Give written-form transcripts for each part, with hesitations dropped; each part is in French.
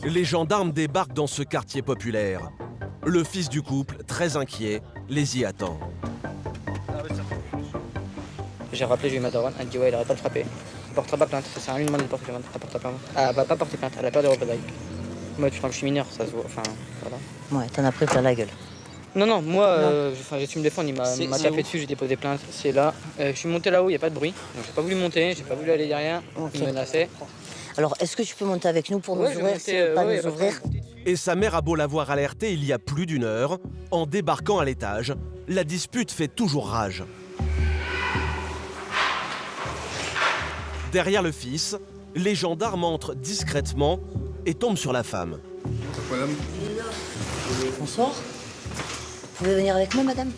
Les gendarmes débarquent dans ce quartier populaire. Le fils du couple, très inquiet, les y attend. J'ai rappelé, j'ai eu ma daronne, elle dit ouais, il arrête pas de frapper. Elle portera pas plainte, ça sert à rien de demander de porter plainte, elle portera plainte. Elle va pas porter plainte, elle a peur des représailles. Moi, je suis mineur, ça se voit, enfin, voilà. Ouais, t'en as pris plein la gueule. Non, moi, j'ai su me défendre, il m'a tapé dessus, j'ai déposé plainte, c'est là. Je suis monté là-haut, il n'y a pas de bruit, donc j'ai pas voulu monter, j'ai pas voulu aller derrière, il me menaçait. Alors, est-ce que tu peux monter avec nous pour nous ouvrir, pas nous ouvrir? Et sa mère a beau l'avoir alerté il y a plus d'1 heure, en débarquant à l'étage, la dispute fait toujours rage. Derrière le fils, les gendarmes entrent discrètement et tombent sur la femme. Madame. Bonsoir. Vous pouvez venir avec moi, madame?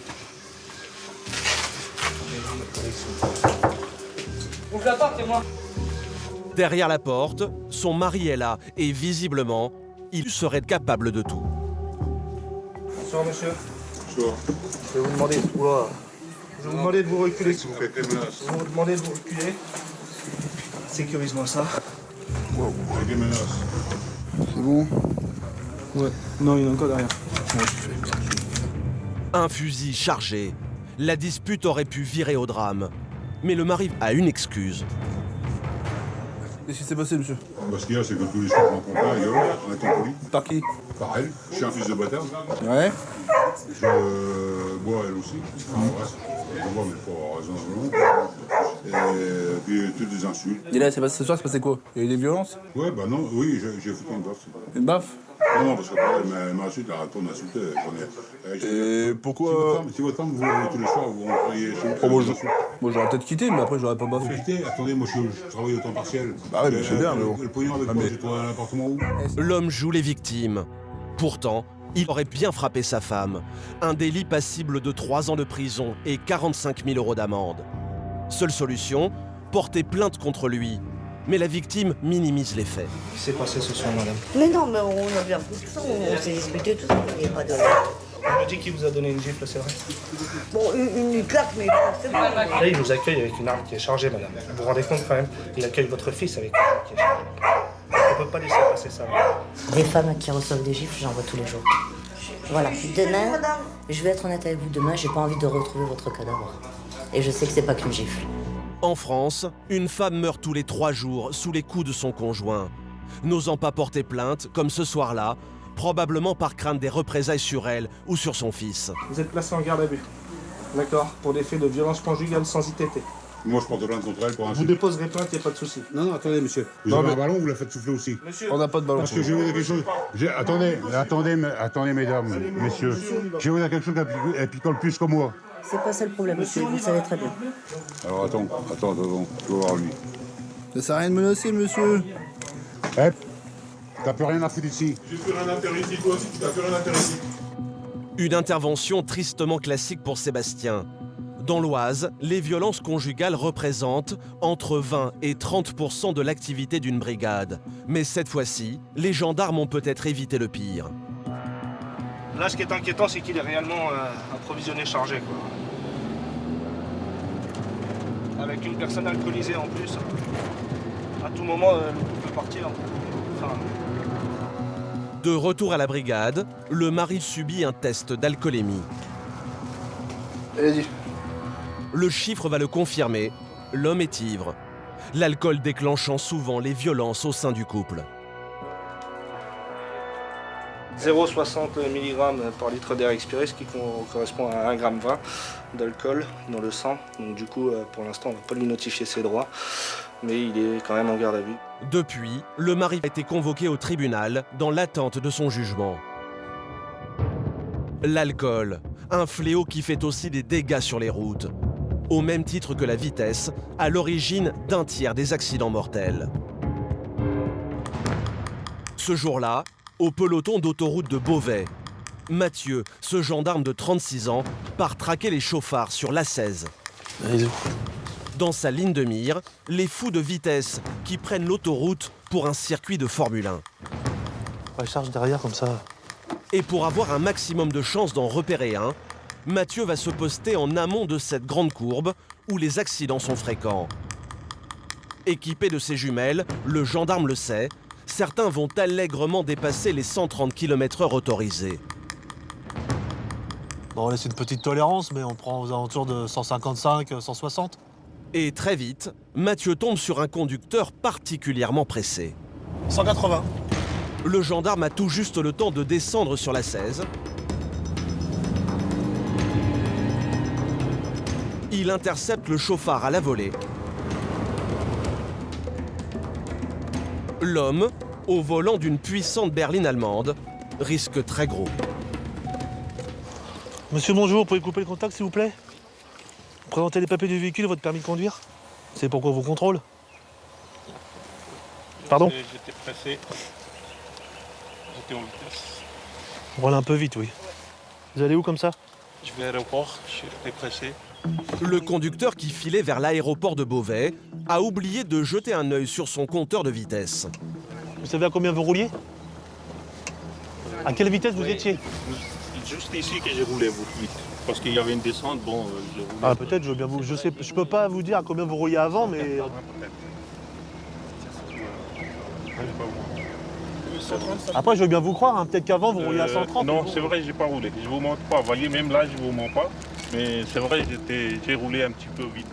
Ouvre la porte, c'est moi. Derrière la porte, son mari est là et visiblement, il serait capable de tout. Bonsoir, monsieur. Bonsoir. Je vais vous demander, je vais vous demander de vous reculer, s'il vous plaît. Avec des menaces. Je vais vous demander de vous reculer. Sécurise-moi ça. Avec des menaces. C'est bon? Ouais. Non, il y en a encore derrière. Un fusil chargé. La dispute aurait pu virer au drame. Mais le mari a une excuse. Qu'est-ce qui s'est passé, monsieur? Ce qu'il y a, c'est que tous les soirs, on rencontre un gueule, on est en poli. Par qui? Par elle. Je suis un fils de bâtard. Ouais. Je bois elle aussi. Enfin, ouais, je bois, mais pas raisonnablement. Et puis toutes des insultes. Et là, ce soir, c'est passé quoi? Il y a eu des violences? Ouais, bah non, oui, j'ai foutu une baffe. Une baffe? Non, parce qu'après, elle m'insulte, elle arrête pas de m'insulter. Et pourquoi? Si votre femme, vous, tous les soirs, vous rentriez chez Oh, vous, moi, j'aurais peut-être quitté, mais après, j'aurais pas baffé. Écoutez, attendez, moi je travaille au temps partiel. Bah ouais, mais c'est bien, mais bon. Le pognon avec moi, j'ai trouvé un appartement où? L'homme joue les victimes. Pourtant, il aurait bien frappé sa femme. Un délit passible de 3 ans de prison et 45 000 € d'amende. Seule solution, porter plainte contre lui. Mais la victime minimise les faits. Qu'est-ce qui s'est passé ce soir, madame? Mais non, mais on a bien pris tout ça, on s'est disputé tout ça, il n'y a pas de... On me dit qu'il vous a donné une gifle, c'est vrai? Bon, une claque, mais c'est bon. Là, il vous accueille avec une arme qui est chargée, madame. Vous vous rendez compte quand même? Il accueille votre fils avec une arme qui est chargée. On ne peut pas laisser passer ça. Des femmes qui reçoivent des gifles, j'en vois tous les jours. Voilà, demain, je vais être honnête avec vous, demain, j'ai pas envie de retrouver votre cadavre. Et je sais que c'est pas qu'une gifle. En France, une femme meurt tous les 3 jours sous les coups de son conjoint. N'osant pas porter plainte, comme ce soir-là, probablement par crainte des représailles sur elle ou sur son fils. Vous êtes placé en garde à vue. D'accord? Pour des faits de violence conjugale sans ITT. Moi, je porte plainte contre elle pour Vous insulte. déposerez plainte, il n'y a pas de souci. Non, attendez, monsieur. Vous avez un ballon, vous la faites souffler aussi. Monsieur, On n'a pas de ballon. Parce que je vais vous dire quelque chose. Attendez, mesdames, messieurs. Je vais vous dire quelque chose qu'elle picole plus que moi. C'est pas ça le problème, monsieur, vous le savez très bien. Alors attends. Je vais voir lui. Ça sert à rien de menacer, monsieur. Hep, t'as plus rien à foutre ici. J'ai plus rien à faire ici, toi aussi, tu n'as plus rien à faire ici. Une intervention tristement classique pour Sébastien. Dans l'Oise, les violences conjugales représentent entre 20 et 30% de l'activité d'une brigade. Mais cette fois-ci, les gendarmes ont peut-être évité le pire. là, ce qui est inquiétant, c'est qu'il est réellement approvisionné chargé, quoi. Avec une personne alcoolisée en plus. À tout moment, le couple peut partir. Enfin, De retour à la brigade, le mari subit un test d'alcoolémie. Allez-y. Le chiffre va le confirmer, l'homme est ivre. L'alcool déclenchant souvent les violences au sein du couple. 0,60 mg par litre d'air expiré, ce qui correspond à 1,20 g d'alcool dans le sang. Donc du coup, pour l'instant, on ne va pas lui notifier ses droits, mais il est quand même en garde à vue. Depuis, le mari a été convoqué au tribunal dans l'attente de son jugement. L'alcool, un fléau qui fait aussi des dégâts sur les routes. Au même titre que la vitesse, à l'origine d'un tiers des accidents mortels. Ce jour-là, au peloton d'autoroute de Beauvais, Mathieu, ce gendarme de 36 ans, part traquer les chauffards sur l'A16. Dans sa ligne de mire, les fous de vitesse qui prennent l'autoroute pour un circuit de Formule 1. Il charge derrière comme ça. Et pour avoir un maximum de chances d'en repérer un, Mathieu va se poster en amont de cette grande courbe où les accidents sont fréquents. Équipé de ses jumelles, le gendarme le sait, certains vont allègrement dépasser les 130 km/h autorisés. Bon, on laisse une petite tolérance, mais on prend aux alentours de 155, 160. Et très vite, Mathieu tombe sur un conducteur particulièrement pressé. 180. Le gendarme a tout juste le temps de descendre sur la 16. Il intercepte le chauffard à la volée. L'homme, au volant d'une puissante berline allemande, risque très gros. Monsieur, bonjour, vous pouvez couper le contact, s'il vous plaît? Présentez les papiers du véhicule et votre permis de conduire. C'est pourquoi vous contrôle? Pardon? J'étais pressé. J'étais en vitesse. Roule un peu vite, oui. Vous allez où comme ça? Je vais à l'aéroport, j'étais pressé. Le conducteur qui filait vers l'aéroport de Beauvais a oublié de jeter un œil sur son compteur de vitesse. Vous savez à combien vous rouliez? À quelle vitesse vous étiez? Juste ici que j'ai roulé vite. Parce qu'il y avait une descente, bon, j'ai roulé. Ah, peut-être, je veux bien vous. Je sais, je peux pas vous dire à combien vous rouliez avant, mais. Après, je veux bien vous croire, hein. Peut-être qu'avant vous rouliez à 130. Non, c'est vrai, j'ai pas roulé. Je vous montre pas. Vous voyez, même là, je vous montre pas. Mais c'est vrai, j'ai roulé un petit peu vite.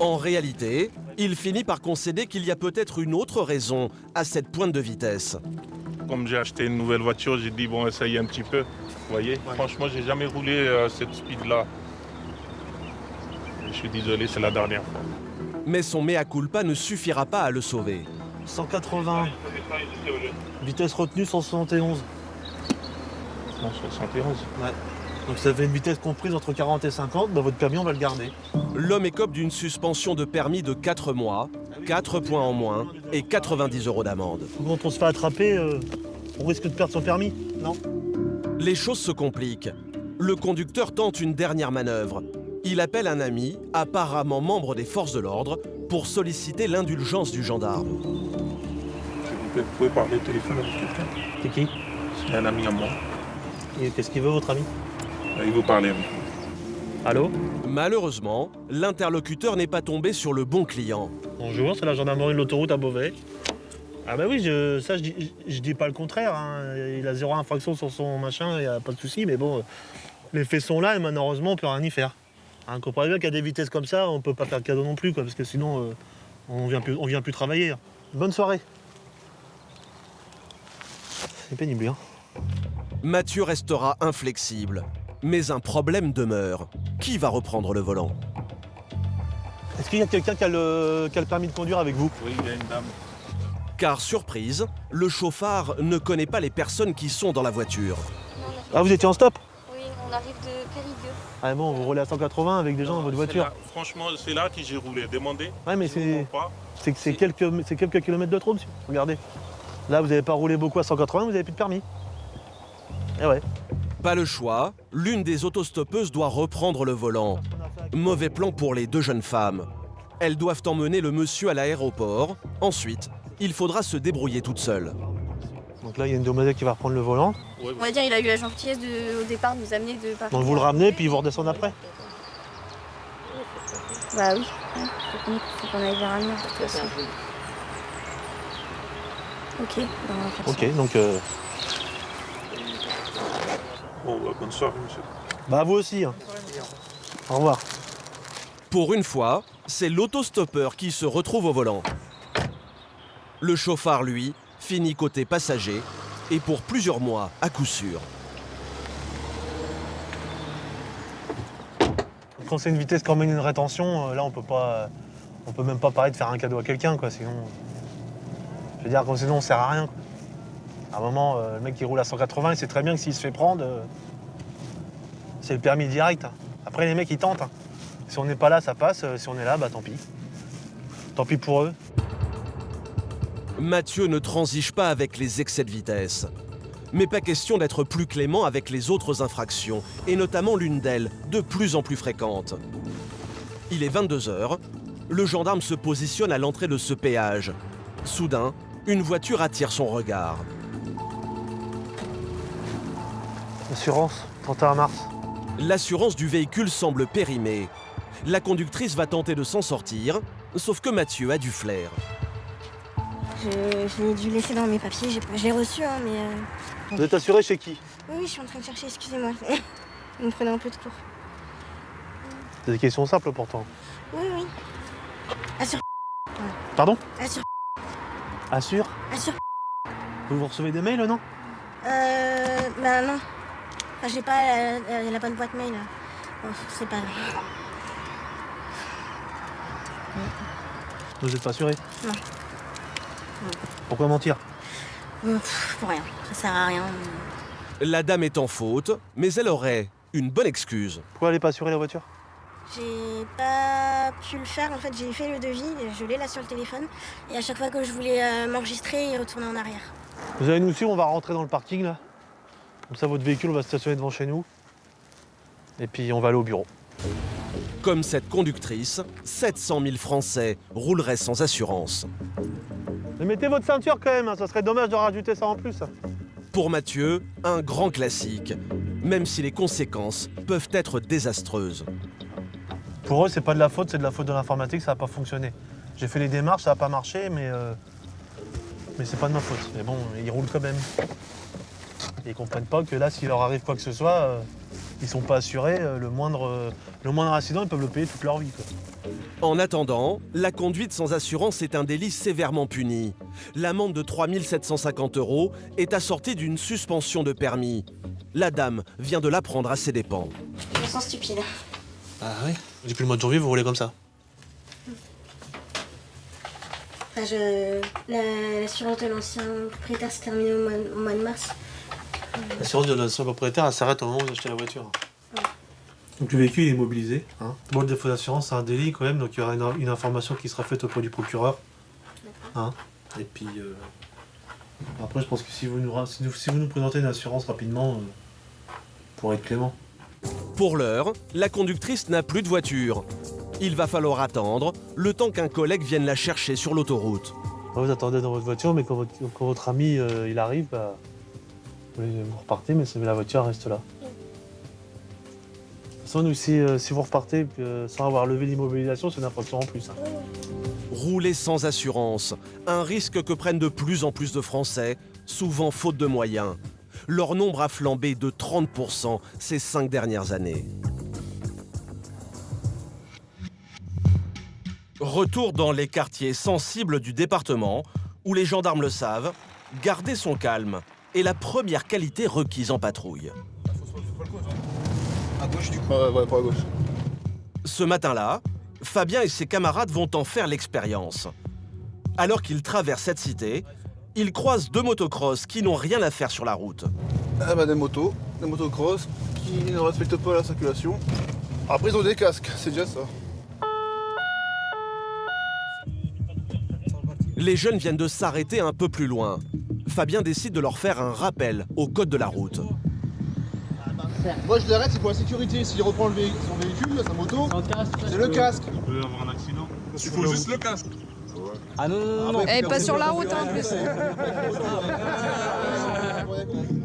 En réalité, il finit par concéder qu'il y a peut-être une autre raison à cette pointe de vitesse. Comme j'ai acheté une nouvelle voiture, j'ai dit, bon, essaye un petit peu. Vous voyez, franchement, j'ai jamais roulé à cette speed-là. Je suis désolé, c'est la dernière fois. Mais son mea culpa ne suffira pas à le sauver. 180. Vitesse retenue 171. 171. Ouais. Donc ça fait une vitesse comprise entre 40 et 50, bah votre permis on va le garder. L'homme écope d'une suspension de permis de 4 mois, 4 points en moins et 90 € d'amende. Quand on se fait attraper, on risque de perdre son permis, non? Les choses se compliquent. Le conducteur tente une dernière manœuvre. Il appelle un ami, apparemment membre des forces de l'ordre, pour solliciter l'indulgence du gendarme. Vous pouvez parler au téléphone avec quelqu'un? C'est qui? C'est un ami à moi. Et qu'est-ce qu'il veut votre ami? Il veut parler avec vous. Allô? Malheureusement, l'interlocuteur n'est pas tombé sur le bon client. Bonjour, c'est la gendarmerie de l'autoroute à Beauvais. Ah bah oui, je dis pas le contraire, hein. Il a 0 infraction sur son machin, il n'y a pas de souci, mais bon, les faits sont là et malheureusement on peut rien y faire. Hein, comprenez bien qu'à des vitesses comme ça, on peut pas faire de cadeau non plus, quoi, parce que sinon on vient plus travailler. Bonne soirée. C'est pénible, hein. Mathieu restera inflexible, mais un problème demeure. Qui va reprendre le volant? Est-ce qu'il y a quelqu'un qui a le permis de conduire avec vous? Oui, il y a une dame. Car, surprise, le chauffard ne connaît pas les personnes qui sont dans la voiture. Ah, vous étiez en stop? Oui, on arrive de Périgueux. Ah bon, vous roulez à 180 avec des gens dans votre voiture? Franchement, c'est là que j'ai roulé. Demandez. Ouais, mais c'est quelques kilomètres de trop, monsieur. Regardez. Là, vous n'avez pas roulé beaucoup à 180, vous n'avez plus de permis. Eh ouais. Pas le choix, l'une des autostoppeuses doit reprendre le volant. Mauvais plan pour les deux jeunes femmes. Elles doivent emmener le monsieur à l'aéroport. Ensuite, il faudra se débrouiller toute seule. Donc là, il y a une demoiselle qui va reprendre le volant. On va dire il a eu la gentillesse au départ de nous amener de Paris. Donc vous le ramenez, puis vous redescendez après. Bah oui, faut qu'on aille vers Amiens de toute façon. Ok, ben on va faire ça. Ok, donc... Bon, bonne soirée, monsieur. Bah vous aussi. Hein. Au revoir. Pour une fois, c'est l'autostoppeur qui se retrouve au volant. Le chauffard, lui, finit côté passager, et pour plusieurs mois, à coup sûr. Quand c'est une vitesse qui emmène une rétention, là on peut même pas parler de faire un cadeau à quelqu'un, quoi. Sinon, je veux dire, sinon on sert à rien, quoi. À un moment, le mec qui roule à 180, il sait très bien que s'il se fait prendre, c'est le permis direct. Hein. Après les mecs ils tentent. Hein. Si on n'est pas là, ça passe. Si on est là, bah tant pis. Tant pis pour eux. Mathieu ne transige pas avec les excès de vitesse. Mais pas question d'être plus clément avec les autres infractions, et notamment l'une d'elles, de plus en plus fréquente. Il est 22 h, le gendarme se positionne à l'entrée de ce péage. Soudain, une voiture attire son regard. Assurance, 31 mars. L'assurance du véhicule semble périmée. La conductrice va tenter de s'en sortir, Sauf que Mathieu a du flair. J'ai dû laisser dans mes papiers, je l'ai reçu, hein, mais... Vous êtes assuré chez qui? Oui, je suis en train de chercher, excusez-moi. Vous me prenez un peu de cours. C'est des questions simples pourtant. Oui, oui. Assure. Pardon? Assure. Assure? Assure. Vous recevez des mails, non? Bah non. Enfin, j'ai pas la bonne boîte mail. Bon, c'est pas grave. Vous n'êtes pas assuré? Non. Pourquoi mentir? Pour rien. Ça sert à rien. La dame est en faute, mais elle aurait une bonne excuse. Pourquoi elle n'est pas assurée la voiture? J'ai pas pu le faire. En fait, j'ai fait le devis, je l'ai là sur le téléphone. Et à chaque fois que je voulais m'enregistrer, il retournait en arrière. Vous allez nous suivre, on va rentrer dans le parking là. Comme ça, votre véhicule va stationner devant chez nous. Et puis on va aller au bureau. Comme cette conductrice, 700 000 Français rouleraient sans assurance. Mais mettez votre ceinture quand même, hein, ça serait dommage de rajouter ça en plus. Pour Mathieu, un grand classique, même si les conséquences peuvent être désastreuses. Pour eux, c'est pas de la faute, c'est de la faute de l'informatique, ça n'a pas fonctionné. J'ai fait les démarches, ça n'a pas marché, mais c'est pas de ma faute. Mais bon, ils roulent quand même. Et ils comprennent pas que là, s'il leur arrive quoi que ce soit, ils sont pas assurés. Le moindre accident, ils peuvent le payer toute leur vie, quoi. En attendant, la conduite sans assurance est un délit sévèrement puni. L'amende de 3 750 € est assortie d'une suspension de permis. La dame vient de l'apprendre à ses dépens. Je me sens stupide. Ah oui? Depuis le mois de janvier, vous roulez comme ça? Enfin, l'assurance de l'ancien propriétaire s'est terminée au mois de mars. L'assurance de l'ancien propriétaire, elle s'arrête au moment où vous achetez la voiture. Donc le véhicule est immobilisé. Hein. Bon, le défaut d'assurance, c'est un délit quand même, donc il y aura une information qui sera faite auprès du procureur. Hein. Et puis, après, je pense que si vous nous présentez une assurance rapidement, pour être clément. Pour l'heure, la conductrice n'a plus de voiture. Il va falloir attendre le temps qu'un collègue vienne la chercher sur l'autoroute. Vous attendez dans votre voiture, mais quand votre ami il arrive, bah, vous repartez, mais la voiture reste là. De toute façon, nous, si vous repartez sans avoir levé l'immobilisation, c'est une infraction en plus. Hein. Rouler sans assurance, un risque que prennent de plus en plus de Français, souvent faute de moyens. Leur nombre a flambé de 30% ces 5 dernières années. Retour dans les quartiers sensibles du département, où les gendarmes le savent, garder son calme est la première qualité requise en patrouille. À gauche du coup. Ouais, pas à gauche. Ce matin-là, Fabien et ses camarades vont en faire l'expérience. Alors qu'ils traversent cette cité, ils croisent 2 motocross qui n'ont rien à faire sur la route. Ah bah des motocross qui ne respectent pas la circulation. Après ils ont des casques, c'est déjà ça. Les jeunes viennent de s'arrêter un peu plus loin. Fabien décide de leur faire un rappel au code de la route. Moi je l'arrête, c'est pour la sécurité. S'il reprend son véhicule, sa moto, c'est le casque. Il peut avoir un accident. Il faut juste le casque. Ah non. Eh, pas sur la route hein, en plus.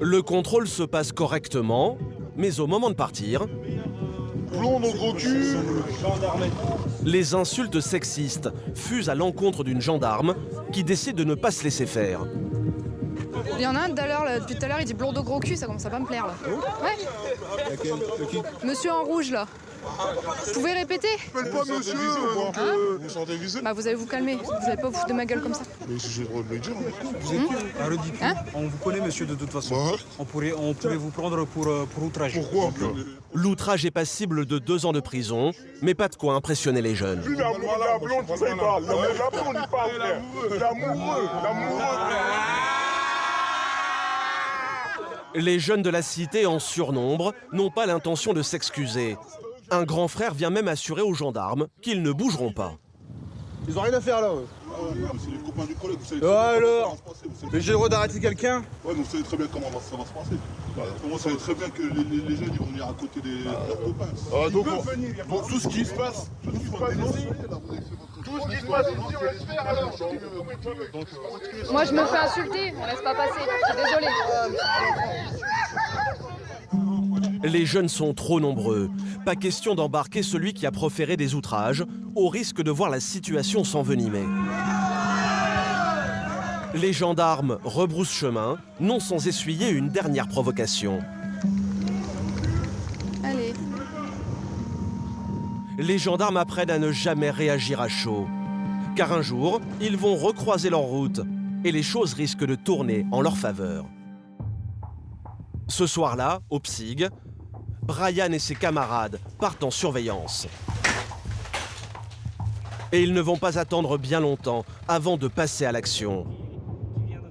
Le contrôle se passe correctement, mais au moment de partir, Plomb nos gros culs. les insultes sexistes fusent à l'encontre d'une gendarme qui décide de ne pas se laisser faire. Il y en a un depuis tout à l'heure, il dit blonde au gros cul, ça commence à pas me plaire là. Ouais. Monsieur en rouge là. Vous pouvez répéter? Appelle pas monsieur. Vous sentez visé? Bah vous allez vous calmer, vous allez pas vous foutre de ma gueule comme ça. Mais si j'ai le droit de le dire. Vous êtes un ridicule. Hein? On vous connaît, monsieur, de toute façon. Bah. On pourrait vous prendre pour outrage. Pourquoi? L'outrage est passible de 2 ans de prison, mais pas de quoi impressionner les jeunes. Lui, l'amour de la blonde, tu sais pas. L'amour, on y parle, frère. L'amoureux. Les jeunes de la cité en surnombre n'ont pas l'intention de s'excuser. Un grand frère vient même assurer aux gendarmes qu'ils ne bougeront pas. Ils ont rien à faire là. C'est les copains du collègue, vous savez Alors mais j'ai le droit d'arrêter quelqu'un? Ouais, mais vous savez très bien comment ça va se passer. Vous savez très bien que les jeunes ils vont venir à côté de leurs copains. Donc tout ce qui se passe, ici, on laisse faire alors. Moi je me fais insulter, on laisse pas passer, je suis désolée. Les jeunes sont trop nombreux. Pas question d'embarquer celui qui a proféré des outrages, au risque de voir la situation s'envenimer. Les gendarmes rebroussent chemin, non sans essuyer une dernière provocation. Allez. Les gendarmes apprennent à ne jamais réagir à chaud. Car un jour, ils vont recroiser leur route et les choses risquent de tourner en leur faveur. Ce soir-là, au PSIG, Brian et ses camarades partent en surveillance. Et ils ne vont pas attendre bien longtemps avant de passer à l'action.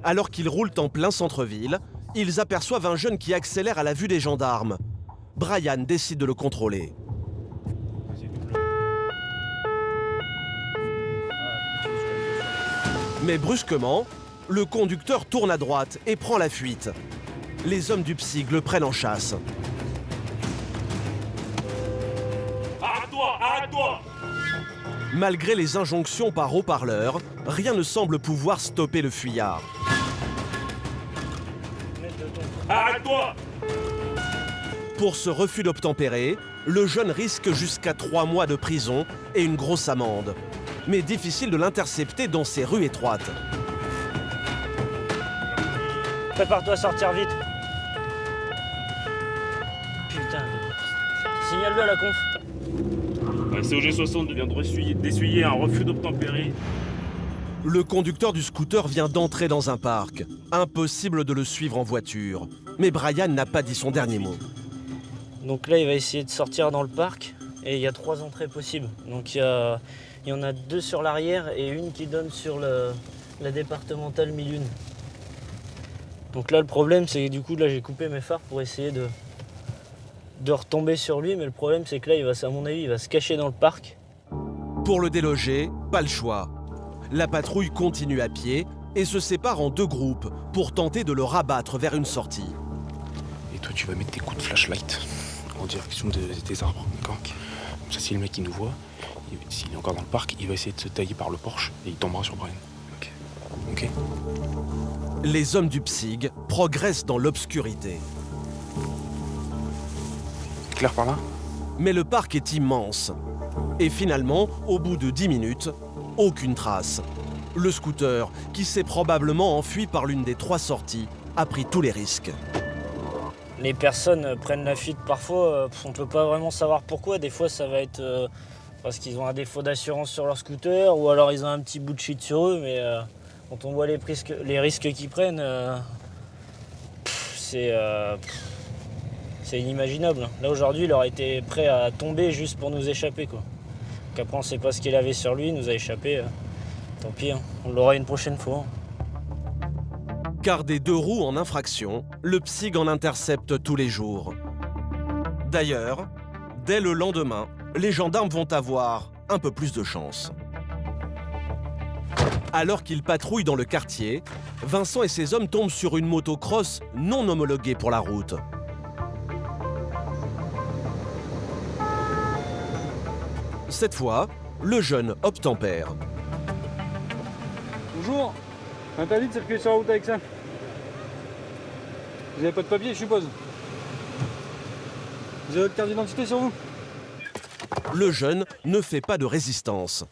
Alors qu'ils roulent en plein centre-ville, ils aperçoivent un jeune qui accélère à la vue des gendarmes. Brian décide de le contrôler. Mais brusquement, le conducteur tourne à droite et prend la fuite. Les hommes du PSIG le prennent en chasse. Arrête-toi, arrête-toi! Malgré les injonctions par haut-parleur, rien ne semble pouvoir stopper le fuyard. Arrête-toi! Pour ce refus d'obtempérer, le jeune risque jusqu'à 3 mois de prison et une grosse amende. Mais difficile de l'intercepter dans ces rues étroites. Prépare-toi à sortir vite. Putain. Signale-le à la conf. La COG60 vient d'essuyer un refus d'obtempérer. Le conducteur du scooter vient d'entrer dans un parc. Impossible de le suivre en voiture. Mais Brian n'a pas dit son dernier mot. Donc là, il va essayer de sortir dans le parc. Et il y a 3 entrées possibles. Donc il y en a 2 sur l'arrière et une qui donne sur la départementale 1001. Donc là, le problème, c'est que du coup, là, j'ai coupé mes phares pour essayer de retomber sur lui. Mais le problème, c'est que là, à mon avis, il va se cacher dans le parc. Pour le déloger, pas le choix. La patrouille continue à pied et se sépare en 2 groupes pour tenter de le rabattre vers une sortie. Et toi, tu vas mettre tes coups de flashlight en direction des arbres, d'accord? Comme ça, si le mec il nous voit, s'il est encore dans le parc, il va essayer de se tailler par le porche et il tombera sur Brian. Ok. Les hommes du PSIG progressent dans l'obscurité. Clair par là? Mais le parc est immense. Et finalement, au bout de 10 minutes, aucune trace. Le scooter, qui s'est probablement enfui par l'une des 3 sorties, a pris tous les risques. Les personnes prennent la fuite parfois, on ne peut pas vraiment savoir pourquoi. Des fois, ça va être parce qu'ils ont un défaut d'assurance sur leur scooter ou alors ils ont un petit bout de shit sur eux. Mais quand on voit les risques qu'ils prennent, c'est inimaginable. Là, aujourd'hui, il aurait été prêt à tomber juste pour nous échapper, quoi. Donc après, on ne sait pas ce qu'il avait sur lui, il nous a échappé. Tant pis, hein. On l'aura une prochaine fois. Car des 2 roues en infraction, le PSIG en intercepte tous les jours. D'ailleurs, dès le lendemain, les gendarmes vont avoir un peu plus de chance. Alors qu'ils patrouillent dans le quartier, Vincent et ses hommes tombent sur une motocross non homologuée pour la route. Cette fois, le jeune obtempère. Bonjour. Interdit de circuler sur la route avec ça. Vous n'avez pas de papier, je suppose. Vous avez votre carte d'identité sur vous? Le jeune ne fait pas de résistance.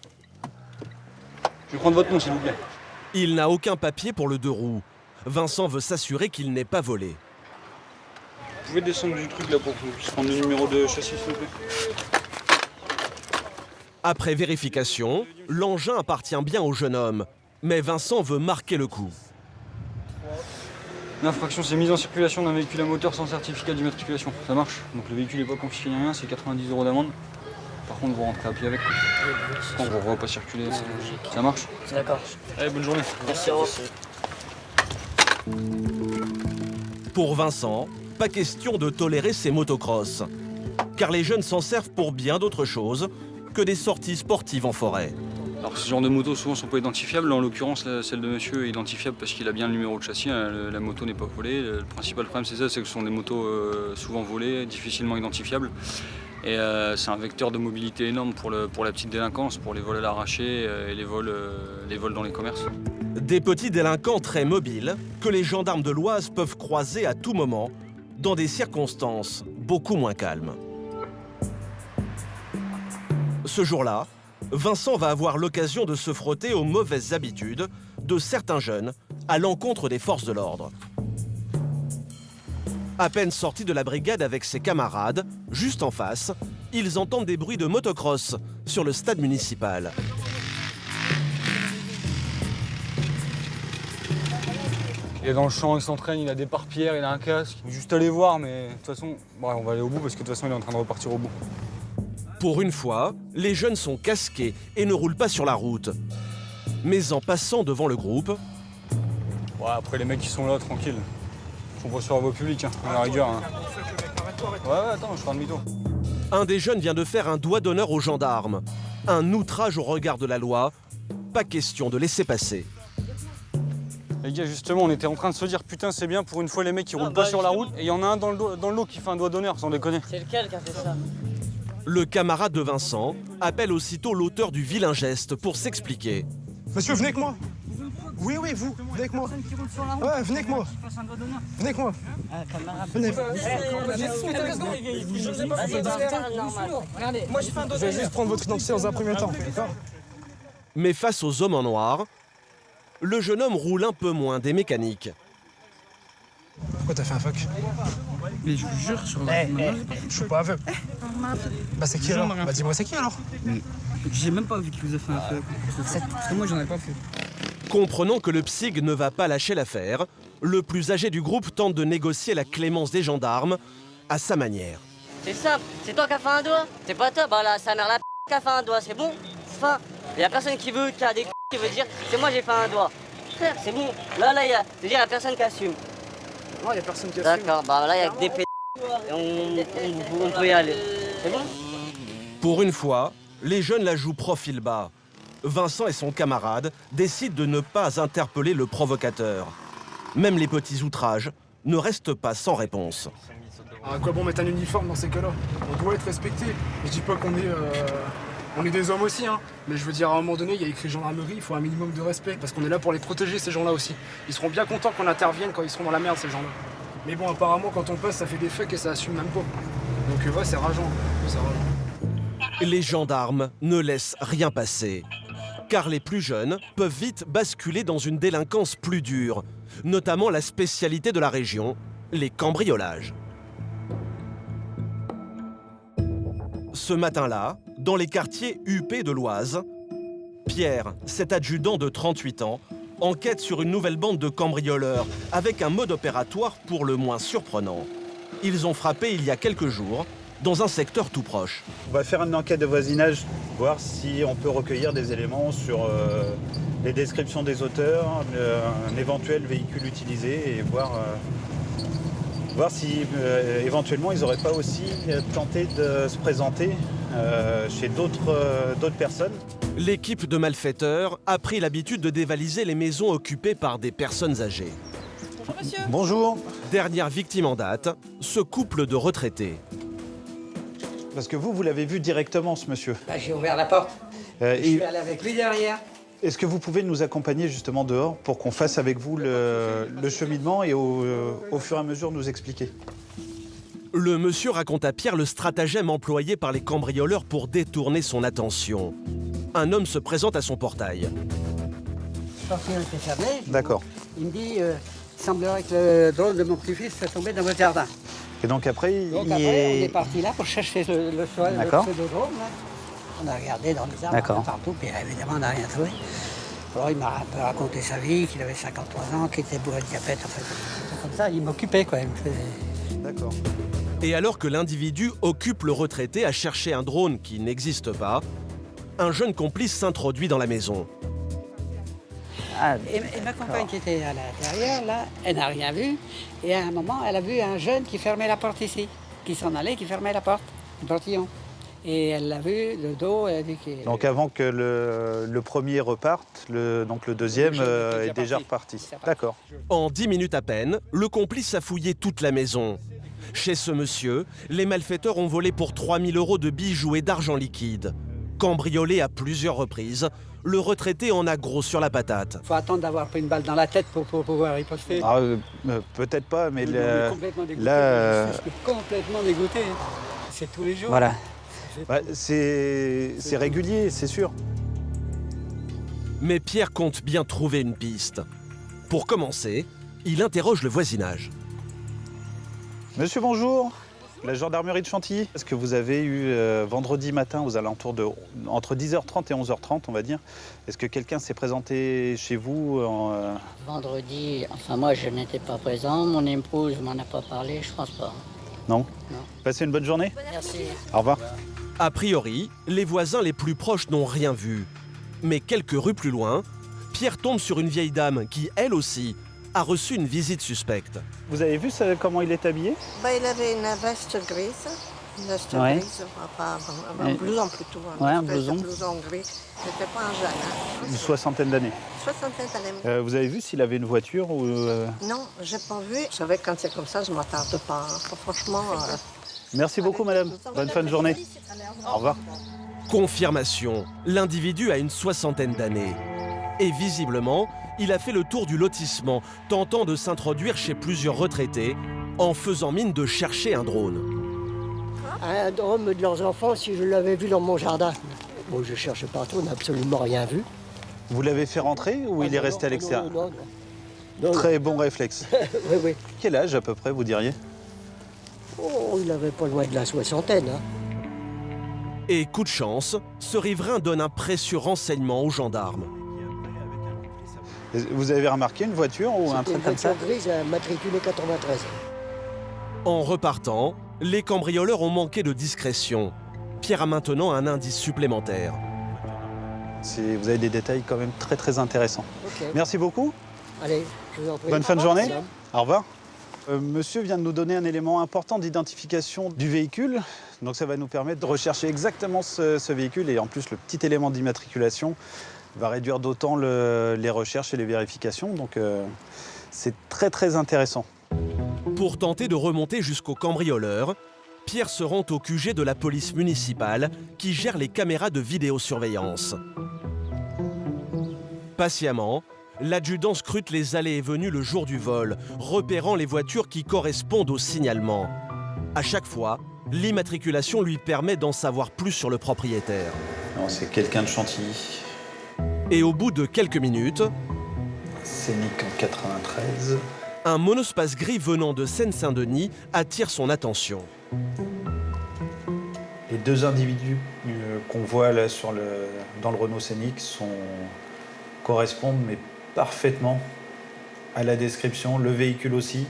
Je vais prendre votre nom, s'il vous plaît. Il n'a aucun papier pour le 2 roues. Vincent veut s'assurer qu'il n'est pas volé. Vous pouvez descendre du truc là pour prendre le numéro de châssis, s'il vous plaît. Après vérification, l'engin appartient bien au jeune homme. Mais Vincent veut marquer le coup. L'infraction, c'est mise en circulation d'un véhicule à moteur sans certificat d'immatriculation. Ça marche. Donc le véhicule n'est pas confisqué ni rien, c'est 90 € d'amende. Par contre, vous rentrez à pied avec. On ne va pas circuler. Ça marche? D'accord. Allez, bonne journée. Merci. Pour Vincent, pas question de tolérer ces motocross. Car les jeunes s'en servent pour bien d'autres choses que des sorties sportives en forêt. Alors ce genre de motos souvent sont pas identifiables, en l'occurrence celle de monsieur est identifiable parce qu'il a bien le numéro de châssis, la moto n'est pas volée. Le principal problème c'est ça, c'est que ce sont des motos souvent volées, difficilement identifiables. Et c'est un vecteur de mobilité énorme pour la petite délinquance, pour les vols à l'arraché et les vols dans les commerces. Des petits délinquants très mobiles que les gendarmes de l'Oise peuvent croiser à tout moment dans des circonstances beaucoup moins calmes. Ce jour-là, Vincent va avoir l'occasion de se frotter aux mauvaises habitudes de certains jeunes à l'encontre des forces de l'ordre. À peine sortis de la brigade avec ses camarades, juste en face, ils entendent des bruits de motocross sur le stade municipal. Il est dans le champ, il s'entraîne, il a des pare-pierres, il a un casque. Juste aller voir, mais de toute façon, on va aller au bout parce que de toute façon, il est en train de repartir au bout. Pour une fois, les jeunes sont casqués et ne roulent pas sur la route. Mais en passant devant le groupe... Ouais, après, les mecs qui sont là, tranquille. Ils sont pas sur la voie publique, hein, à la rigueur. Hein. Ouais, attends, je ferai un demi-tour. Un des jeunes vient de faire un doigt d'honneur aux gendarmes. Un outrage au regard de la loi. Pas question de laisser passer. Les gars, justement, on était en train de se dire, putain, c'est bien pour une fois les mecs qui roulent pas sur la route. Et il y en a un dans le lot qui fait un doigt d'honneur, sans déconner. C'est lequel qui a fait ça? Le camarade de Vincent appelle aussitôt l'auteur du vilain geste pour s'expliquer. Monsieur, venez avec moi. Oui, vous, venez avec moi. Ouais, venez avec moi. Venez avec moi. Venez. Je vais juste prendre votre identité dans un premier temps, d'accord? Mais face aux hommes en noir, le jeune homme roule un peu moins des mécaniques. Pourquoi t'as fait un fuck? Mais je vous jure sur la... Je suis pas aveugle. Bah c'est qui alors? Bah dis-moi c'est qui alors? J'ai même pas vu qu'il vous a fait un fuck. Parce que moi j'en ai pas fait. Comprenant que le psyg ne va pas lâcher l'affaire, le plus âgé du groupe tente de négocier la clémence des gendarmes à sa manière. C'est simple, c'est toi qui as fait un doigt. C'est pas toi, bah là, sa mère la qui a fait un doigt, c'est bon. Enfin, y a personne qui a des qui veut dire c'est moi j'ai fait un doigt. Frère, c'est bon. Là, y a personne qui assume. Non, y a personne qui assume. D'accord, bah là, y a que des p***. On peut y aller. C'est bon? Pour une fois, les jeunes la jouent profil bas. Vincent et son camarade décident de ne pas interpeller le provocateur. Même les petits outrages ne restent pas sans réponse. À quoi bon mettre un uniforme dans ces cas-là? On doit être respecté. Je dis pas qu'on est... On est des hommes aussi, hein. Mais je veux dire, à un moment donné, il y a écrit gendarmerie, il faut un minimum de respect, parce qu'on est là pour les protéger, ces gens-là aussi. Ils seront bien contents qu'on intervienne quand ils seront dans la merde, ces gens-là. Mais bon, apparemment, quand on passe, ça fait des fucks et ça assume même pas. Donc ouais, c'est rageant. Les gendarmes ne laissent rien passer. Car les plus jeunes peuvent vite basculer dans une délinquance plus dure, notamment la spécialité de la région, les cambriolages. Ce matin-là, dans les quartiers huppés de l'Oise, Pierre, cet adjudant de 38 ans, enquête sur une nouvelle bande de cambrioleurs avec un mode opératoire pour le moins surprenant. Ils ont frappé il y a quelques jours dans un secteur tout proche. On va faire une enquête de voisinage, voir si on peut recueillir des éléments sur les descriptions des auteurs, un éventuel véhicule utilisé et voir si éventuellement ils n'auraient pas aussi tenté de se présenter chez d'autres personnes. L'équipe de malfaiteurs a pris l'habitude de dévaliser les maisons occupées par des personnes âgées. Bonjour monsieur. Bonjour. Dernière victime en date, ce couple de retraités. Parce que vous l'avez vu directement, ce monsieur. Bah, j'ai ouvert la porte. Je suis allé avec lui derrière. Est-ce que vous pouvez nous accompagner justement dehors pour qu'on fasse avec vous le cheminement et au fur et à mesure nous expliquer? Le monsieur raconte à Pierre le stratagème employé par les cambrioleurs pour détourner son attention. Un homme se présente à son portail. Je pense qu'il était fermé. D'accord. Il me dit, il semblerait que le drone de mon petit-fils soit tombé dans votre jardin. Et donc après, on est parti là pour chercher le pseudodrome. On a regardé dans les arbres partout, puis évidemment on n'a rien trouvé. Alors il m'a un peu raconté sa vie, qu'il avait 53 ans, qu'il était bourré de diabète, en fait. Comme ça, il m'occupait quoi. D'accord. Et alors que l'individu occupe le retraité à chercher un drone qui n'existe pas, un jeune complice s'introduit dans la maison. Et ma compagne qui était à l'intérieur, là, elle n'a rien vu. Et à un moment, elle a vu un jeune qui fermait la porte ici, qui s'en allait, qui fermait la porte, le portillon. Et elle l'a vu, le dos, elle a dit qu'il... Donc avant que le premier reparte, donc le deuxième est déjà reparti. D'accord. En 10 minutes à peine, le complice a fouillé toute la maison. Chez ce monsieur, les malfaiteurs ont volé pour 3 000 € de bijoux et d'argent liquide. Cambriolé à plusieurs reprises, le retraité en a gros sur la patate. Faut attendre d'avoir pris une balle dans la tête pour pouvoir riposter. Ah, peut-être pas, mais On est complètement dégoûté. là, Je suis complètement dégoûté. C'est tous les jours. voilà. Ouais, c'est régulier, c'est sûr. Mais Pierre compte bien trouver une piste. Pour commencer, il interroge le voisinage. Monsieur, bonjour. La gendarmerie de Chantilly. Est-ce que vous avez eu vendredi matin aux alentours de entre 10h30 et 11h30, on va dire, est-ce que quelqu'un s'est présenté chez vous Vendredi, enfin moi je n'étais pas présent, mon épouse m'en a pas parlé, je pense pas. Non? Non. Passez une bonne journée. Merci. Au revoir. A priori, les voisins les plus proches n'ont rien vu. Mais quelques rues plus loin, Pierre tombe sur une vieille dame qui, elle aussi, a reçu une visite suspecte. Vous avez vu comment il est habillé? Il avait une veste grise. Une veste Ouais. grise, enfin, un blouson plutôt. Ouais, un espèce de blouson. blouson gris. C'était pas un jeune. Hein. Une soixantaine d'années. Soixantaine d'années. Vous avez vu s'il avait une voiture ou Non, j'ai pas vu. Je savais que quand c'est comme ça, je m'attarde pas. Franchement. Merci beaucoup, madame. Bonne fin de journée. Au revoir. Confirmation, l'individu a une soixantaine d'années. Et visiblement, il a fait le tour du lotissement, tentant de s'introduire chez plusieurs retraités, en faisant mine de chercher un drone. Un drone de leurs enfants, si je l'avais vu dans mon jardin. Bon, je cherche partout, on n'a absolument rien vu. Vous l'avez fait rentrer ou il est resté à l'extérieur? Non. Très bon réflexe. Oui, oui. Quel âge à peu près, vous diriez? Oh, il avait pas loin de la soixantaine. Hein. Et coup de chance, ce riverain donne un précieux renseignement aux gendarmes. Vous avez remarqué une voiture ou un truc comme ça? Une voiture grise matriculée 93. En repartant, les cambrioleurs ont manqué de discrétion. Pierre a maintenant un indice supplémentaire. Vous avez des détails quand même très très intéressants. Okay. Merci beaucoup. Allez, je vous en prie. Bonne fin de journée. Au revoir. Monsieur vient de nous donner un élément important d'identification du véhicule. Donc ça va nous permettre de rechercher exactement ce véhicule. Et en plus, le petit élément d'immatriculation va réduire d'autant les recherches et les vérifications. Donc c'est très très intéressant. Pour tenter de remonter jusqu'au cambrioleur, Pierre se rend au QG de la police municipale qui gère les caméras de vidéosurveillance. Patiemment, l'adjudant scrute les allées et venues le jour du vol, repérant les voitures qui correspondent au signalement. À chaque fois, l'immatriculation lui permet d'en savoir plus sur le propriétaire. Non, c'est quelqu'un de Chantilly. Et au bout de quelques minutes, Scénic en 93. Un monospace gris venant de Seine-Saint-Denis attire son attention. Les deux individus qu'on voit là dans le Renault Scénic correspondent mais parfaitement à la description, le véhicule aussi,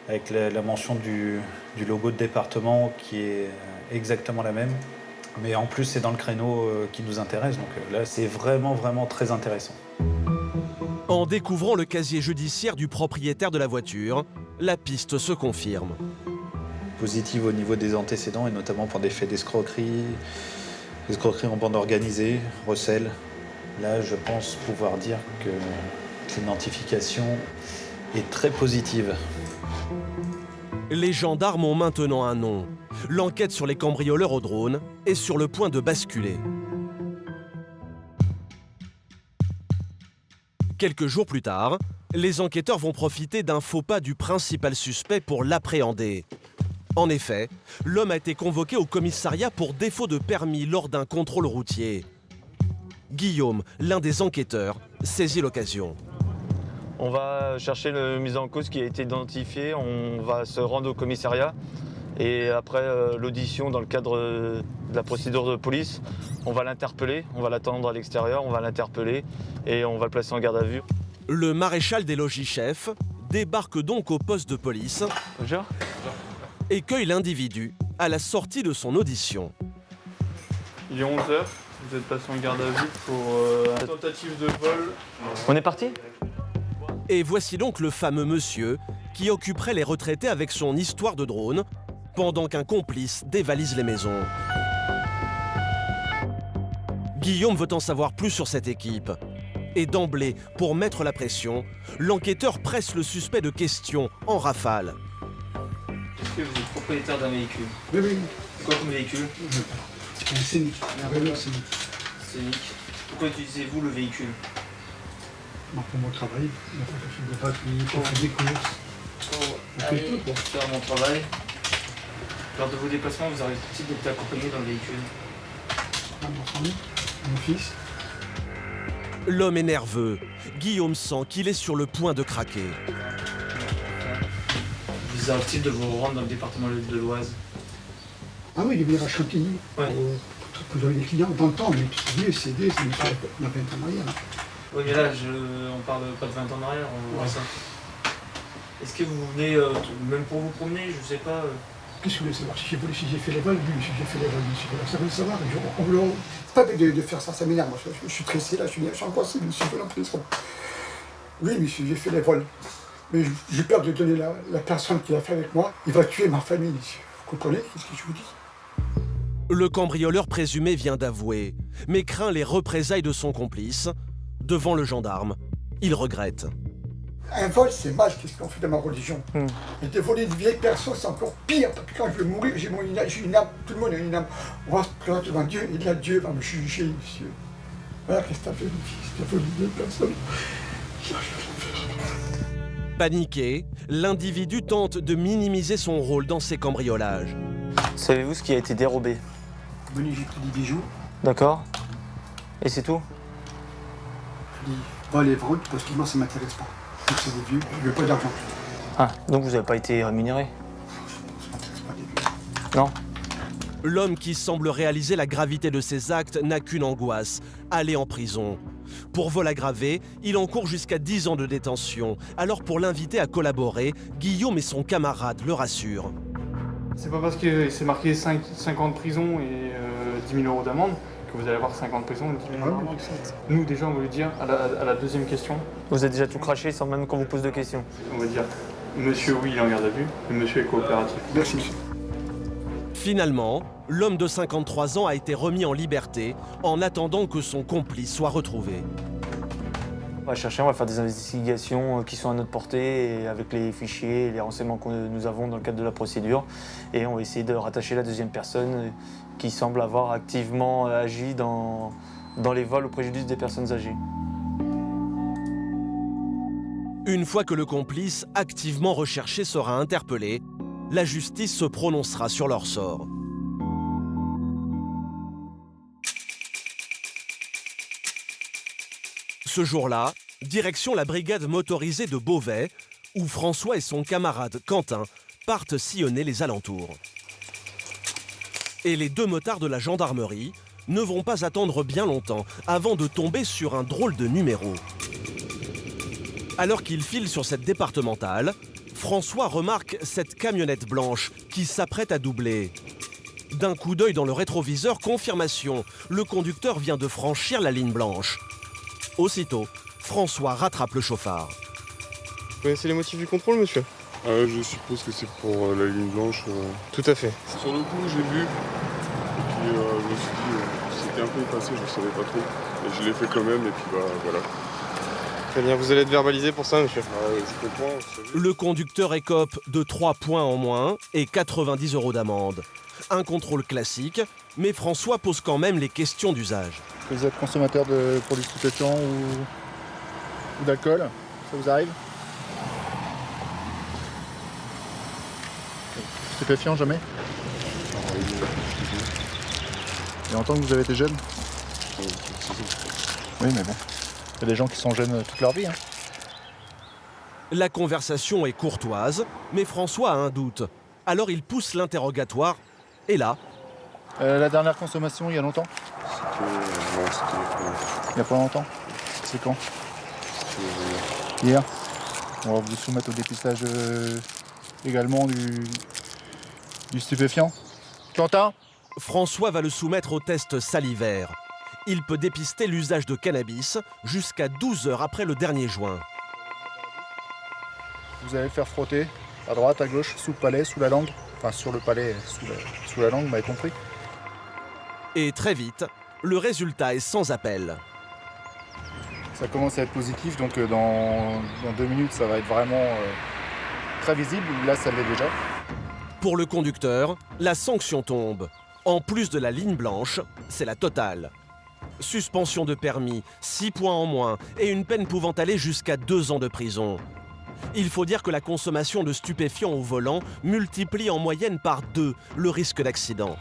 avec la mention du logo de département qui est exactement la même. Mais en plus, c'est dans le créneau qui nous intéresse, donc là, c'est vraiment, vraiment très intéressant. En découvrant le casier judiciaire du propriétaire de la voiture, la piste se confirme. Positive au niveau des antécédents, et notamment pour des faits d'escroquerie, en bande organisée, recel. Là, je pense pouvoir dire que l'identification est très positive. Les gendarmes ont maintenant un nom. L'enquête sur les cambrioleurs au drone est sur le point de basculer. Quelques jours plus tard, les enquêteurs vont profiter d'un faux pas du principal suspect pour l'appréhender. En effet, l'homme a été convoqué au commissariat pour défaut de permis lors d'un contrôle routier. Guillaume, l'un des enquêteurs, saisit l'occasion. On va chercher le mis en cause qui a été identifié, on va se rendre au commissariat et après l'audition dans le cadre de la procédure de police, on va l'interpeller, on va l'attendre à l'extérieur, on va l'interpeller et on va le placer en garde à vue. Le maréchal des logis-chefs débarque donc au poste de police. Bonjour. Et cueille l'individu à la sortie de son audition. Il est 11h, vous êtes placé en garde à vue pour tentative de vol. On est parti ? Et voici donc le fameux monsieur qui occuperait les retraités avec son histoire de drone pendant qu'un complice dévalise les maisons. Guillaume veut en savoir plus sur cette équipe. Et d'emblée, pour mettre la pression, l'enquêteur presse le suspect de questions en rafale. Est-ce que vous êtes propriétaire d'un véhicule? Oui. Quoi comme véhicule? Un Scénic. Un Renault Scénic. Scénic. Pourquoi utilisez-vous le véhicule? Pour mon travail, pour faire des courses. Pour faire mon travail. Lors de vos déplacements, vous aurez possible d'être accompagné dans le véhicule. Ma famille, mon fils. L'homme est nerveux. Guillaume sent qu'il est sur le point de craquer. Vous arrive-t-il de vous rendre dans le département de l'Oise? Ah oui, les virages continus. Ouais. Pour vous avez des clients dans le temps, mais vieux, CD, c'est on a 20 ans en arrière. Oui, mais là, on parle pas de 20 ans en arrière, on voit ça. Est-ce que vous venez, même pour vous promener, je sais pas... Qu'est-ce que vous voulez savoir? Si j'ai fait les vols, oui, si j'ai fait les vols, monsieur. Ça veut le savoir. C'est pas de faire ça, ça m'énerve. Moi, je suis pressé, là, je suis angoissé, monsieur, je veux l'impression. Oui, monsieur, j'ai fait les vols. Mais j'ai peur de donner la personne qui l'a fait avec moi. Il va tuer ma famille, monsieur. Vous comprenez? Qu'est-ce que je vous dis? Le cambrioleur présumé vient d'avouer, mais craint les représailles de son complice. Devant le gendarme, il regrette. Un vol, c'est mal, qu'est-ce qu'on fait dans ma religion. Et de voler une vieille personne, c'est encore pire, parce que quand je vais mourir, j'ai une âme, tout le monde a une âme. On va se présenter devant Dieu, et là, Dieu va me juger, monsieur. Voilà, qu'est-ce que t'as fait, mon fils? T'as volé une vieille personne. Paniqué, l'individu tente de minimiser son rôle dans ces cambriolages. Savez-vous ce qui a été dérobé? Venu, j'ai pris des bijoux. D'accord. Et c'est tout? Je dis, vol et fraude, parce que moi, ça m'intéresse pas. Donc c'est des vieux, je veux pas d'argent. Ah, donc vous n'avez pas été rémunéré? Ça m'intéresse pas des vieux. Non. L'homme qui semble réaliser la gravité de ses actes n'a qu'une angoisse, aller en prison. Pour vol aggravé, il encourt jusqu'à 10 ans de détention. Alors pour l'inviter à collaborer, Guillaume et son camarade le rassurent. C'est pas parce que c'est marqué 5 ans de prison et 10 000 € d'amende que vous allez avoir 5 ans de prison et 10 000 € d'amende. Nous, déjà, on va lui dire à la deuxième question. Vous avez déjà tout craché sans même qu'on vous pose de questions. On va dire, monsieur, oui, il est en garde à vue, mais monsieur est coopératif. Merci, monsieur. Finalement, l'homme de 53 ans a été remis en liberté en attendant que son complice soit retrouvé. On va chercher, on va faire des investigations qui sont à notre portée et avec les fichiers et les renseignements que nous avons dans le cadre de la procédure. Et on va essayer de rattacher la deuxième personne qui semble avoir activement agi dans les vols au préjudice des personnes âgées. Une fois que le complice activement recherché sera interpellé, la justice se prononcera sur leur sort. Ce jour-là, direction la brigade motorisée de Beauvais, où François et son camarade Quentin partent sillonner les alentours. Et les deux motards de la gendarmerie ne vont pas attendre bien longtemps avant de tomber sur un drôle de numéro. Alors qu'ils filent sur cette départementale, François remarque cette camionnette blanche qui s'apprête à doubler. D'un coup d'œil dans le rétroviseur, confirmation, le conducteur vient de franchir la ligne blanche. Aussitôt, François rattrape le chauffard. Vous connaissez les motifs du contrôle, monsieur? Je suppose que c'est pour la ligne blanche. Tout à fait. Sur le coup, j'ai vu. Et puis je me suis dit, c'était un peu effacé, je ne savais pas trop. Et je l'ai fait quand même, et puis voilà. Très bien, vous allez être verbalisé pour ça, monsieur. Je comprends. Le conducteur écope de 3 points en moins et 90 € d'amende. Un contrôle classique, mais François pose quand même les questions d'usage. Vous êtes consommateur de produits stupéfiants ou d'alcool? Ça vous arrive? Stupéfiant, jamais? Il y a longtemps que vous avez été jeune? Oui, mais bon. Il y a des gens qui sont jeunes toute leur vie. Hein. La conversation est courtoise, mais François a un doute. Alors il pousse l'interrogatoire, et là... La dernière consommation, il y a longtemps? Il n'y a pas longtemps? C'est quand? Hier. On va vous soumettre au dépistage également du stupéfiant. Quentin? François va le soumettre au test salivaire. Il peut dépister l'usage de cannabis jusqu'à 12 heures après le dernier joint. Vous allez le faire frotter à droite, à gauche, sous le palais, sous la langue. Enfin, sur le palais, sous la langue, vous m'avez compris. Et très vite, le résultat est sans appel. Ça commence à être positif, donc dans 2 minutes, ça va être vraiment très visible. Là, ça l'est déjà. Pour le conducteur, la sanction tombe. En plus de la ligne blanche, c'est la totale. Suspension de permis, 6 points en moins et une peine pouvant aller jusqu'à 2 ans de prison. Il faut dire que la consommation de stupéfiants au volant multiplie en moyenne par 2 le risque d'accident.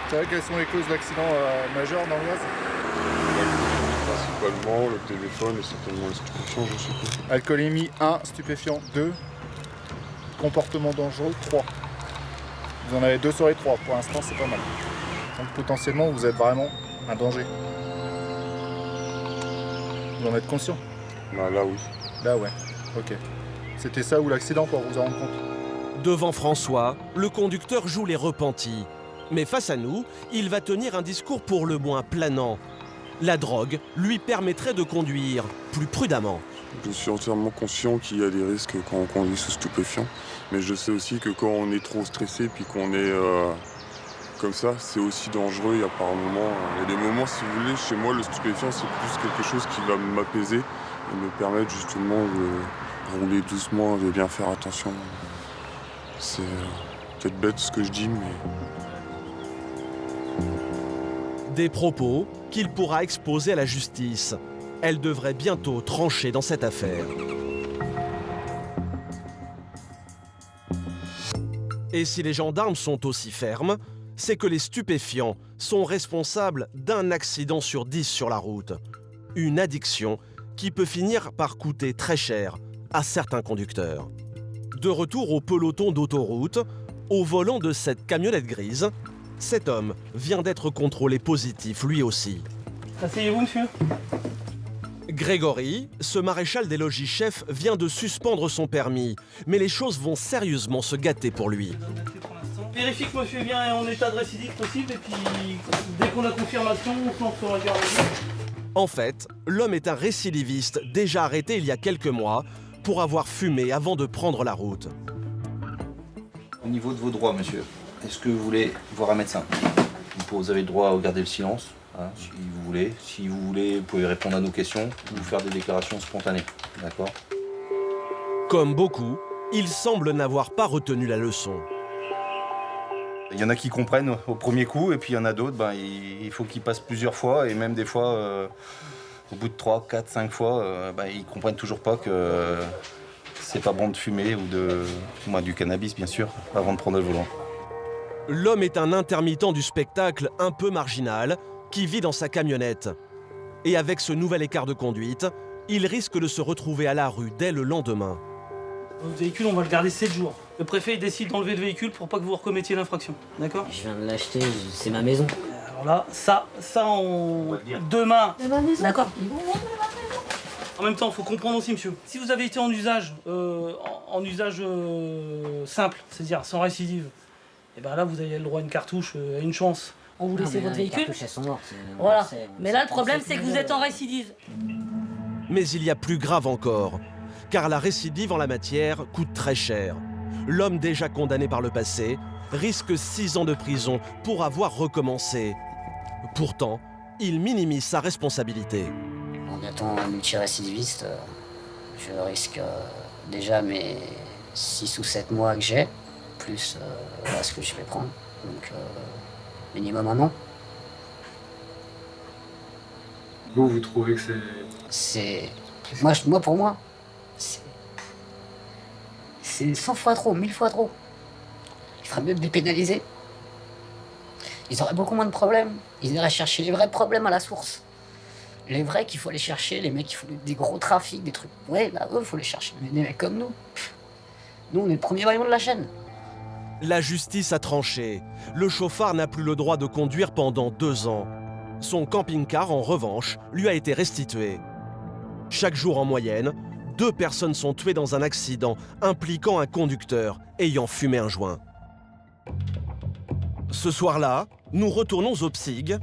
Vous savez quelles sont les causes d'accidents majeurs dans l'Oise? Principalement le téléphone et certainement les stupéfiants, je suppose. Alcoolémie 1, stupéfiant 2, comportement dangereux 3. Vous en avez 2 sur les 3, pour l'instant c'est pas mal. Donc potentiellement vous êtes vraiment un danger. Vous en êtes conscient? Bah là oui. Là ouais, ok. C'était ça ou l'accident pour vous en rendre compte? Devant François, le conducteur joue les repentis. Mais face à nous, il va tenir un discours pour le moins planant. La drogue lui permettrait de conduire plus prudemment. Je suis entièrement conscient qu'il y a des risques quand on conduit sous stupéfiant, mais je sais aussi que quand on est trop stressé puis qu'on est comme ça, c'est aussi dangereux. Il y a par moments, il y a des moments, si vous voulez, chez moi, le stupéfiant, c'est plus quelque chose qui va m'apaiser et me permettre justement de rouler doucement, de bien faire attention. C'est peut-être bête ce que je dis, mais... Des propos qu'il pourra exposer à la justice. Elle devrait bientôt trancher dans cette affaire. Et si les gendarmes sont aussi fermes, c'est que les stupéfiants sont responsables d'un accident sur 10 sur la route. Une addiction qui peut finir par coûter très cher à certains conducteurs. De retour au peloton d'autoroute, au volant de cette camionnette grise, cet homme vient d'être contrôlé positif lui aussi. Asseyez-vous, monsieur. Grégory, ce maréchal des logis chef, vient de suspendre son permis, mais les choses vont sérieusement se gâter pour lui. Vérifie que monsieur est bien en état de récidive possible et puis dès qu'on a confirmation, on se lance sur la garde à vue. En fait, l'homme est un récidiviste déjà arrêté il y a quelques mois pour avoir fumé avant de prendre la route. Au niveau de vos droits, monsieur, est-ce que vous voulez voir un médecin? Vous avez le droit à garder le silence, hein, si vous voulez. Si vous voulez, vous pouvez répondre à nos questions ou faire des déclarations spontanées, d'accord? Comme beaucoup, il semble n'avoir pas retenu la leçon. Il y en a qui comprennent au premier coup, et puis il y en a d'autres, il faut qu'ils passent plusieurs fois, et même des fois, au bout de 3, 4, 5 fois, ils comprennent toujours pas que c'est pas bon de fumer ou du cannabis, bien sûr, avant de prendre le volant. L'homme est un intermittent du spectacle un peu marginal qui vit dans sa camionnette. Et avec ce nouvel écart de conduite, il risque de se retrouver à la rue dès le lendemain. Votre véhicule, on va le garder 7 jours. Le préfet il décide d'enlever le véhicule pour pas que vous recommettiez l'infraction. D'accord? Je viens de l'acheter, c'est ma maison. Alors là, ça on... Demain. C'est ma maison. D'accord. En même temps, il faut comprendre aussi, monsieur. Si vous avez été en usage, simple, c'est-à-dire sans récidive, et ben là, vous avez le droit à une cartouche, à une chance. On vous laisse votre véhicule. Elles sont mortes. Voilà. Mais là, le problème, c'est que vous êtes en récidive. Mais il y a plus grave encore, car la récidive en la matière coûte très cher. L'homme déjà condamné par le passé risque 6 ans de prison pour avoir recommencé. Pourtant, il minimise sa responsabilité. En étant un multirécidiviste, je risque déjà mes 6 ou 7 mois que j'ai, plus ce que je vais prendre. Donc, minimum 1 an. Vous trouvez que c'est... Moi, pour moi, c'est 100 fois trop, 1000 fois trop. Il ferait mieux de dépénaliser. Ils auraient beaucoup moins de problèmes. Ils iraient chercher les vrais problèmes à la source. Les vrais qu'il faut aller chercher, les mecs qui font des gros trafics, des trucs. Ouais, là, eux, il faut les chercher. Mais des mecs comme nous. Nous, on est le premier maillon de la chaîne. La justice a tranché. Le chauffard n'a plus le droit de conduire pendant 2 ans. Son camping-car, en revanche, lui a été restitué. Chaque jour en moyenne, 2 personnes sont tuées dans un accident impliquant un conducteur ayant fumé un joint. Ce soir-là, nous retournons au PSIG.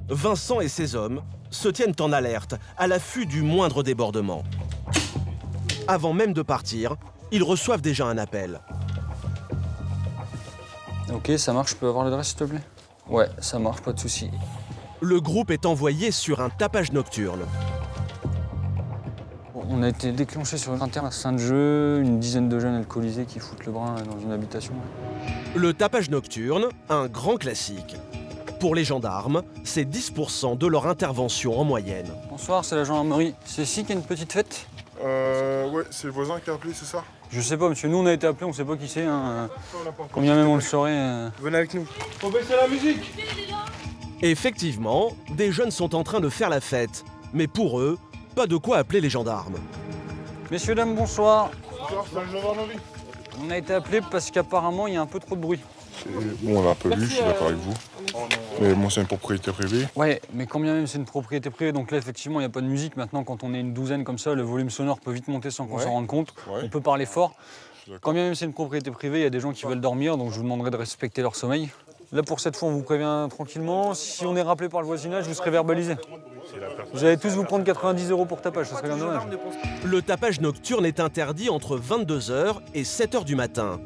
Vincent et ses hommes se tiennent en alerte, à l'affût du moindre débordement. Avant même de partir, ils reçoivent déjà un appel. Ok, ça marche, je peux avoir l'adresse s'il te plaît? Ouais, ça marche, pas de souci. Le groupe est envoyé sur un tapage nocturne. On a été déclenché sur un terrain Saint-Jeu, une dizaine de jeunes alcoolisés qui foutent le brin dans une habitation. Le tapage nocturne, un grand classique. Pour les gendarmes, c'est 10% de leur intervention en moyenne. Bonsoir, c'est la gendarmerie. C'est ici qu'il y a une petite fête? Ouais, c'est le voisin qui a appelé, c'est ça? Je sais pas, monsieur. Nous, on a été appelés, on sait pas qui c'est. Hein. Combien même on le saurait. Venez avec nous. Faut baisser la musique. Effectivement, des jeunes sont en train de faire la fête. Mais pour eux, pas de quoi appeler les gendarmes. Messieurs, dames, bonsoir. Bonsoir, c'est la gendarmerie. On a été appelés parce qu'apparemment, il y a un peu trop de bruit. Bon, on l'a un peu vu, je suis d'accord avec vous. Mais moi, c'est une propriété privée. Ouais, mais quand bien même c'est une propriété privée, donc là, effectivement, il n'y a pas de musique. Maintenant, quand on est une douzaine comme ça, le volume sonore peut vite monter sans qu'on s'en rende compte. On peut parler fort. Quand bien même c'est une propriété privée, il y a des gens qui veulent dormir, donc je vous demanderai de respecter leur sommeil. Là, pour cette fois, on vous prévient tranquillement. Si on est rappelé par le voisinage, vous serez verbalisé. Vous allez tous vous prendre 90 € pour tapage, ça serait bien dommage. Le tapage nocturne est interdit entre 22 h et 7 h du matin.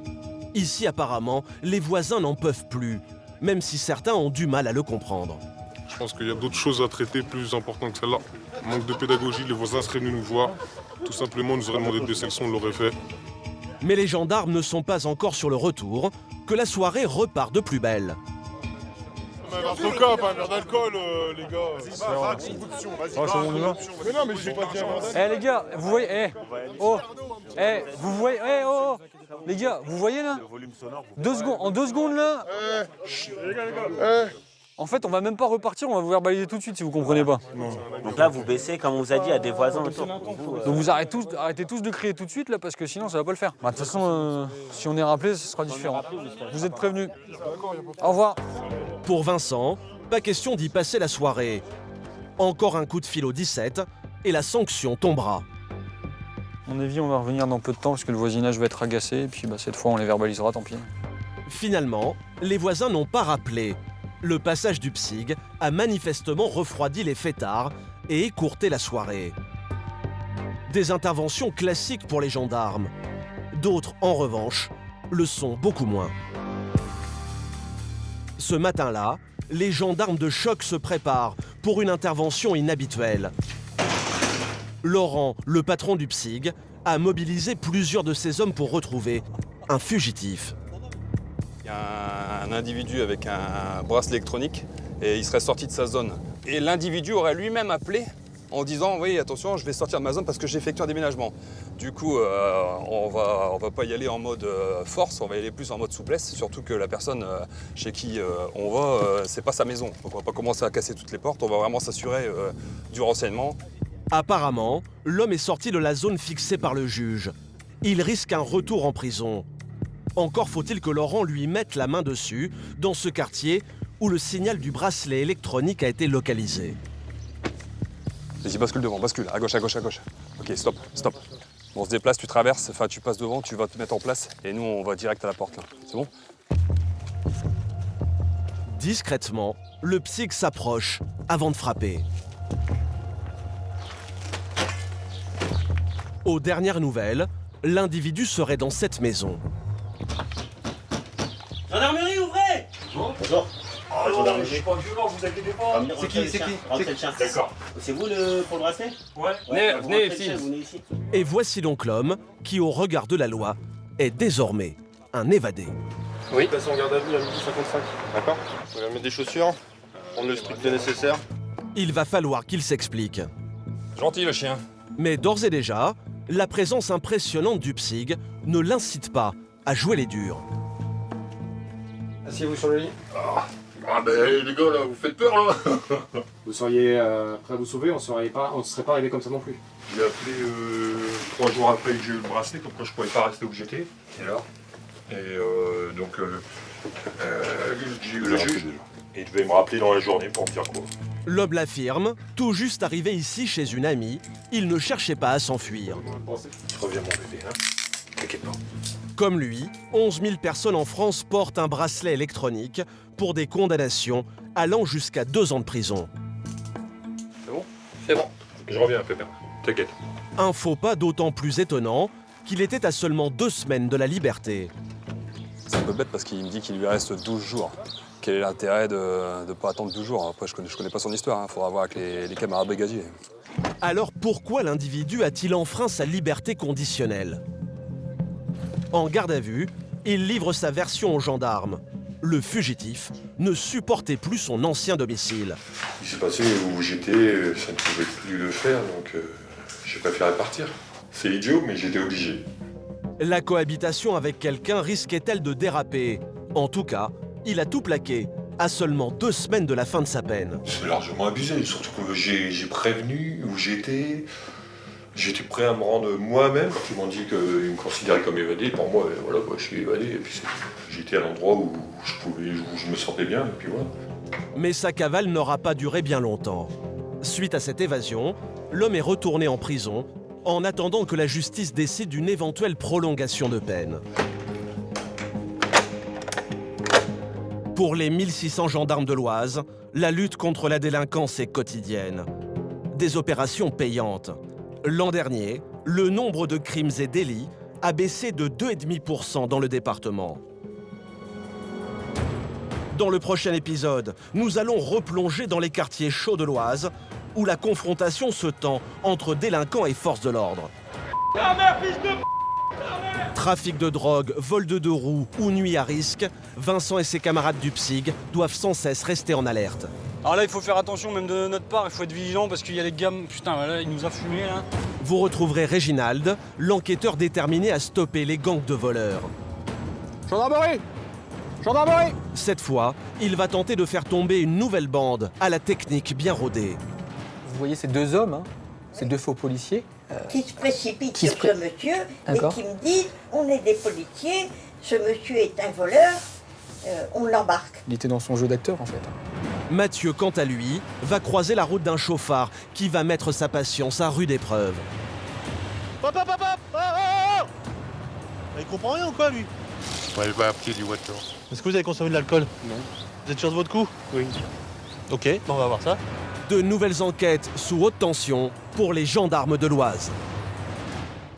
Ici, apparemment, les voisins n'en peuvent plus, même si certains ont du mal à le comprendre. Je pense qu'il y a d'autres choses à traiter plus importantes que celle-là. Manque de pédagogie, les voisins seraient venus nous voir. Tout simplement, nous auraient demandé de baisser le son, on l'aurait fait. Mais les gendarmes ne sont pas encore sur le retour, que la soirée repart de plus belle. Un verre de coca, pas un verre d'alcool, les gars. C'est une corruption, vas-y. Mais non, mais j'ai pas dit un verre d'alcool. Eh les gars, vous voyez, vous voyez, les gars, vous voyez là? 2 secondes, en 2 secondes là. En fait, on va même pas repartir, on va vous verbaliser tout de suite si vous comprenez pas. Donc là, vous baissez, comme on vous a dit, à des voisins autour. Donc vous arrêtez tous de crier tout de suite là, parce que sinon ça va pas le faire. De toute façon, si on est rappelé, ce sera différent. Vous êtes prévenus. Au revoir. Pour Vincent, pas question d'y passer la soirée. Encore un coup de fil au 17 et la sanction tombera. À mon avis, on va revenir dans peu de temps parce que le voisinage va être agacé et puis cette fois on les verbalisera, tant pis. Finalement, les voisins n'ont pas rappelé. Le passage du PSIG a manifestement refroidi les fêtards et écourté la soirée. Des interventions classiques pour les gendarmes. D'autres, en revanche, le sont beaucoup moins. Ce matin-là, les gendarmes de choc se préparent pour une intervention inhabituelle. Laurent, le patron du PSIG, a mobilisé plusieurs de ses hommes pour retrouver un fugitif. Il y a un individu avec un bracelet électronique et il serait sorti de sa zone. Et l'individu aurait lui-même appelé en disant « Oui, attention, je vais sortir de ma zone parce que j'effectue un déménagement ». Du coup, on va pas y aller en mode force, on va y aller plus en mode souplesse, surtout que la personne chez qui on va, c'est pas sa maison. Donc on va pas commencer à casser toutes les portes, on va vraiment s'assurer du renseignement. Apparemment, l'homme est sorti de la zone fixée par le juge. Il risque un retour en prison. Encore faut-il que Laurent lui mette la main dessus, dans ce quartier où le signal du bracelet électronique a été localisé. Vas-y, bascule devant, bascule, à gauche, à gauche, à gauche. Ok, stop, stop. On se déplace, tu traverses, enfin tu passes devant, tu vas te mettre en place et nous on va direct à la porte là. C'est bon? Discrètement, le PSIG s'approche avant de frapper. Aux dernières nouvelles, l'individu serait dans cette maison. Gendarmerie, ouvrez! Bonjour. Oh non, je suis pas violent, vous inquiétez pas. C'est qui? Rentrez le chien. D'accord. C'est vous pour le bracelet? Ouais. Venez ici. Et voici donc l'homme qui, au regard de la loi, est désormais un évadé. Oui. Passe en garde à vue à 12h55. D'accord. On va mettre des chaussures, prendre le strict nécessaire. Il va falloir qu'il s'explique. Gentil le chien. Mais d'ores et déjà, la présence impressionnante du PSIG ne l'incite pas à jouer les durs. Asseyez-vous sur le lit. Ah ben les gars là, vous faites peur là. Vous seriez prêt à vous sauver, on ne serait pas arrivé comme ça non plus. J'ai appelé 3 jours après que j'ai eu le bracelet, comme quoi je pouvais pas rester où j'étais. Et alors donc j'ai eu le juge. Et il devait me rappeler dans la journée pour me dire quoi. L'homme l'affirme, tout juste arrivé ici chez une amie, il ne cherchait pas à s'enfuir. Je reviens mon bébé, hein. T'inquiète pas. Comme lui, 11 000 personnes en France portent un bracelet électronique pour des condamnations allant jusqu'à 2 ans de prison. C'est bon? C'est bon. Je reviens, Pépin. T'inquiète. Un faux pas d'autant plus étonnant qu'il était à seulement 2 semaines de la liberté. C'est un peu bête parce qu'il me dit qu'il lui reste 12 jours. Quel est l'intérêt de ne pas attendre 12 jours? Après, je connais pas son histoire, il faudra voir avec les camarades brigadiers. Alors pourquoi l'individu a-t-il enfreint sa liberté conditionnelle? En garde à vue, il livre sa version aux gendarmes. Le fugitif ne supportait plus son ancien domicile. Il s'est passé où j'étais, ça ne pouvait plus le faire, donc j'ai préféré partir. C'est idiot, mais j'étais obligé. La cohabitation avec quelqu'un risquait-elle de déraper? En tout cas, il a tout plaqué, à seulement 2 semaines de la fin de sa peine. C'est largement abusé, surtout que j'ai prévenu où j'étais. J'étais prêt à me rendre moi-même. Quand ils m'ont dit qu'ils me considéraient comme évadé, pour moi, voilà, je suis évadé. Et puis j'étais à l'endroit où je me sentais bien, et puis voilà. Mais sa cavale n'aura pas duré bien longtemps. Suite à cette évasion, l'homme est retourné en prison en attendant que la justice décide d'une éventuelle prolongation de peine. Pour les 1600 gendarmes de l'Oise, la lutte contre la délinquance est quotidienne. Des opérations payantes. L'an dernier, le nombre de crimes et délits a baissé de 2,5% dans le département. Dans le prochain épisode, nous allons replonger dans les quartiers chauds de l'Oise, où la confrontation se tend entre délinquants et forces de l'ordre. Trafic de drogue, vol de 2 roues ou nuit à risque, Vincent et ses camarades du PSIG doivent sans cesse rester en alerte. Alors là, il faut faire attention, même de notre part, il faut être vigilant parce qu'il y a les gammes. Putain, voilà, il nous a fumé là. Vous retrouverez Réginald, l'enquêteur déterminé à stopper les gangs de voleurs. Gendarmerie! Gendarmerie! Cette fois, il va tenter de faire tomber une nouvelle bande à la technique bien rodée. Vous voyez ces 2 hommes, hein, ces 2 faux policiers. Qui se précipitent sur ce monsieur et qui me disent on est des policiers, ce monsieur est un voleur, on l'embarque. Il était dans son jeu d'acteur en fait. Mathieu, quant à lui, va croiser la route d'un chauffard qui va mettre sa patience à rude épreuve. Hop, hop, hop, hop, oh, oh. Il comprend rien ou quoi lui? Ouais, il va à pied du voiture. Est-ce que vous avez consommé de l'alcool? Non. Vous êtes sûr de votre coup? Oui. Ok, on va voir ça. De nouvelles enquêtes sous haute tension pour les gendarmes de l'Oise.